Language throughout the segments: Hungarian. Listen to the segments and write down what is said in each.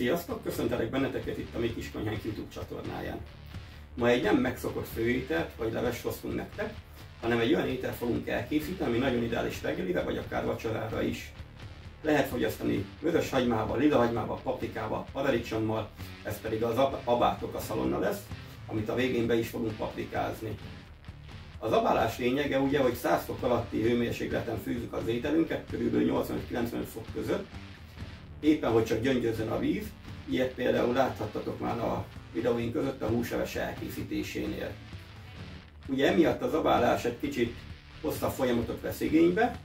Sziasztok! Köszöntelek benneteket itt a Mi Kis Konyhánk YouTube csatornáján. Ma egy nem megszokott főételt vagy levest hoztunk nektek, hanem egy olyan ételt fogunk elkészíteni, ami nagyon ideális reggelire vagy akár vacsorára is. Lehet fogyasztani vörös hagymával, lila hagymával, paprikával, paradicsommal, ez pedig az abátok a szalonna lesz, amit a végén be is fogunk paprikázni. Az abálás lényege ugye, hogy 100 fok alatti hőmérsékleten főzzük az ételünket, kb. 85-90 fok között, éppen hogy csak gyöngyözzön a víz. Ilyet például láthattatok már a videóink között a húsleves elkészítésénél. Ugye emiatt az abálás egy kicsit hosszabb folyamatot vesz igénybe,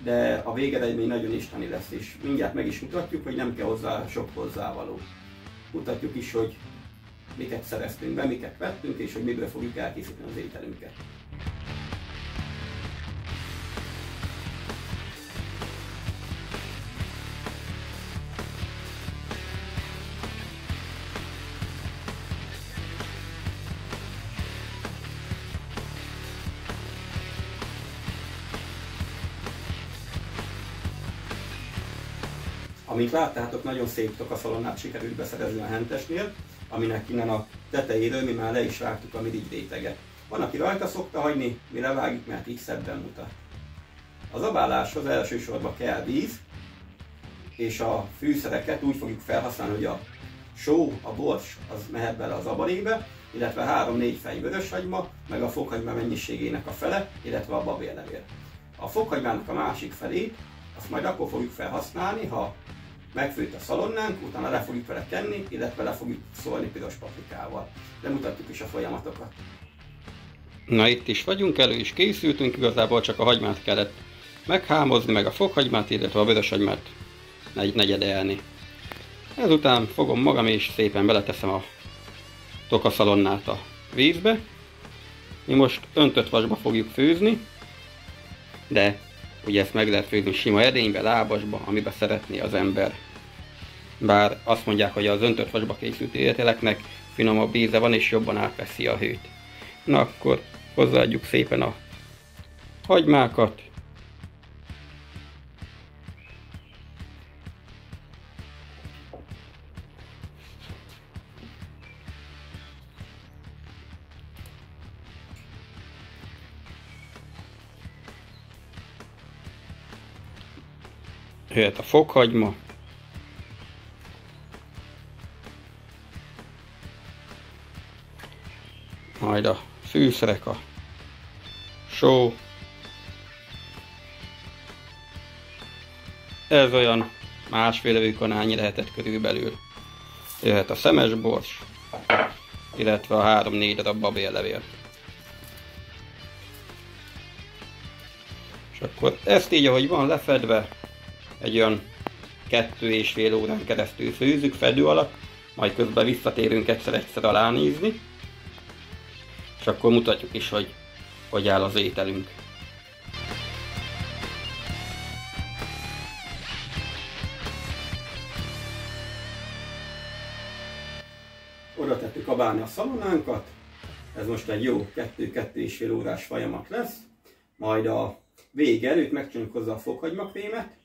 de a végeredmény nagyon isteni lesz is. Mindjárt meg is mutatjuk, hogy nem kell hozzá sok hozzávaló. Mutatjuk is, hogy miket szereztünk be, miket vettünk, és hogy miből fogjuk elkészíteni az ételünket. Amint láttátok, nagyon szép tokaszalonnát sikerült beszerezni a hentesnél, aminek innen a tetejéről mi már le is rágtuk a mirigy réteget. Van, aki rajta szokta hagyni, mi levágjuk, mert így szebben mutat. Az abáláshoz elsősorban kell víz, és a fűszereket úgy fogjuk felhasználni, hogy a só, a bors az mehet bele az abalébe, illetve 3-4 fej vöröshagyma, meg a fokhagyma mennyiségének a fele, illetve a babérlevél. A fokhagymának a másik felét azt majd akkor fogjuk felhasználni, ha megfőtt a szalonnánk, utána le fogjuk vele kenni, illetve le fogjuk szólni piros paprikával. De mutatjuk is a folyamatokat. Na, itt is vagyunk, elő is készültünk, igazából csak a hagymát kellett meghámozni, meg a fokhagymát, illetve a vöröshagymát negyedelni. Ezután fogom magam és szépen beleteszem a tokaszalonnát a vízbe. Mi most öntött vasba fogjuk főzni, de ugye ezt meg lehet főzni sima edénybe, lábasba, amiben szeretné az ember. Bár azt mondják, hogy az öntött vasba készült ételeknek finomabb íze van és jobban átveszi a hőt. Na akkor hozzáadjuk szépen a hagymákat. Jöhet a fokhagyma. Majd a fűszerek, a só. Ez olyan másfél evőkanálnyi lehetett körülbelül. Jöhet a szemes bors, illetve a 3-4 darab babérlevél. És akkor ezt így, ahogy van lefedve, egy olyan 2,5 órán keresztül főzzük fedő alatt, majd közben visszatérünk egyszer alánézni, és akkor mutatjuk is, hogy áll az ételünk. Oda tettük abálni a szalonnánkat, ez most egy jó 2-2,5 órás folyamat lesz, majd a vége előtt megcsináljuk hozzá a fokhagymakrémet,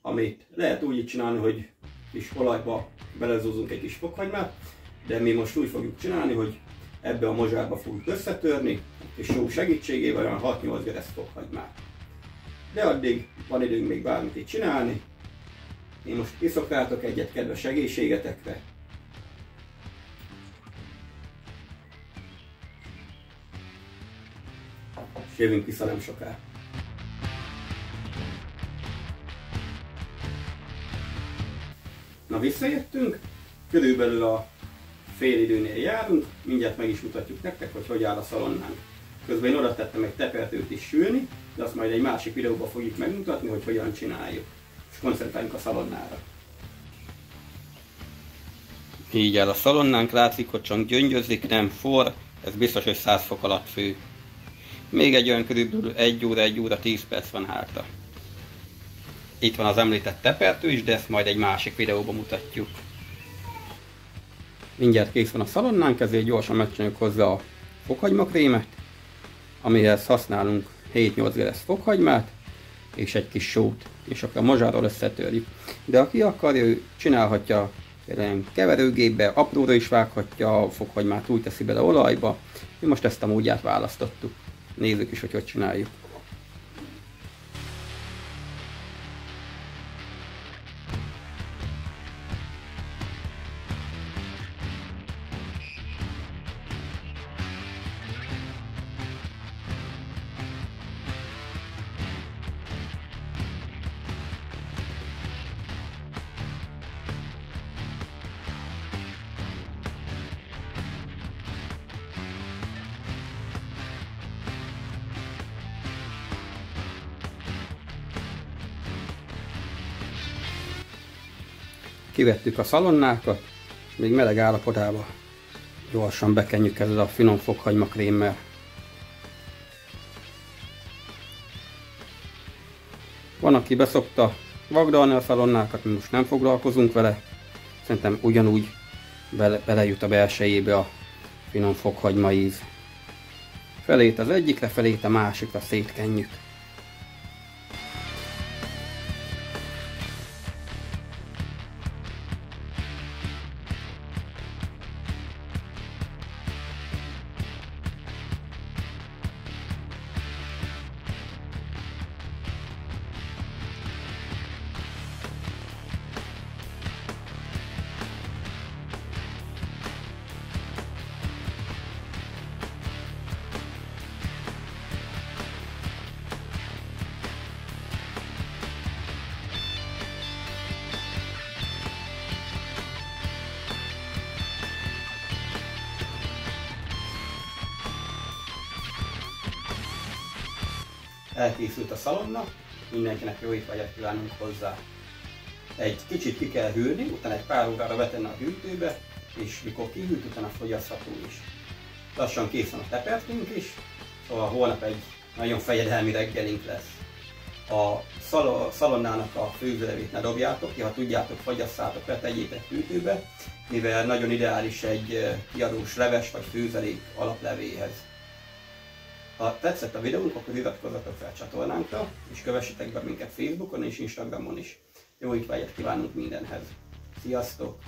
amit lehet úgy csinálni, hogy kis olajba belezúzunk egy kis fokhagymát, de mi most úgy fogjuk csinálni, hogy ebbe a mozsárba fogjuk összetörni, és só segítségével olyan 6-8 geresz fokhagymát. De addig van időnk még bármit itt csinálni. Én most kiszoktátok egyet kedves egészségetekre. És jövünk vissza nem sokára. Na, visszajöttünk, körülbelül a fél időnél járunk, mindjárt meg is mutatjuk nektek, hogy áll a szalonnánk. Közben én oda tettem egy tepertőt is sülni, de azt majd egy másik videóban fogjuk megmutatni, hogy hogyan csináljuk. És koncentráljunk a szalonnára. Így áll a szalonnánk, látszik, hogy csak gyöngyözik, nem forr, ez biztos, hogy 100 fok alatt fő. Még egy olyan körülbelül 1 óra 10 perc van hátra. Itt van az említett tepertő is, de ezt majd egy másik videóban mutatjuk. Mindjárt kész van a szalonnánk, ezért gyorsan megcsináljuk hozzá a fokhagymakrémet, amihez használunk 7-8 geresz fokhagymát és egy kis sót, és akkor a mozsárral összetörjük. De aki akarja, ő csinálhatja például keverőgépbe, apróra is vághatja, a fokhagymát úgy teszi bele olajba. Mi most ezt a módját választottuk. Nézzük is, hogy csináljuk. Kivettük a szalonnákat, és még meleg állapotába gyorsan bekenjük ezzel a finom fokhagyma krémmel. Van, aki beszokta vagdalni a szalonnákat, mi most nem foglalkozunk vele. Szerintem ugyanúgy belejut a belsejébe a finom fokhagyma íz. Felét az egyikre, felét a másikra szétkenjük. Elkészült a szalonna, mindenkinek jó étvágyat kívánunk hozzá. Egy kicsit ki kell hűlni, utána egy pár órára betenni a hűtőbe, és mikor kihűlt, utána fogyasztható is. Lassan készen a tepertünk is, szóval holnap egy nagyon fejedelmi reggelink lesz. A szalonnának a főzőlevét ne dobjátok ki, ha tudjátok, fagyasszátok le, tegyétek hűtőbe, mivel nagyon ideális egy kiadós leves vagy főzelék alaplevéhez. Ha tetszett a videónk, akkor iratkozzatok fel a csatornánkra, és kövessetek be minket Facebookon és Instagramon is. Jó étvágyat kívánunk mindenhez! Sziasztok!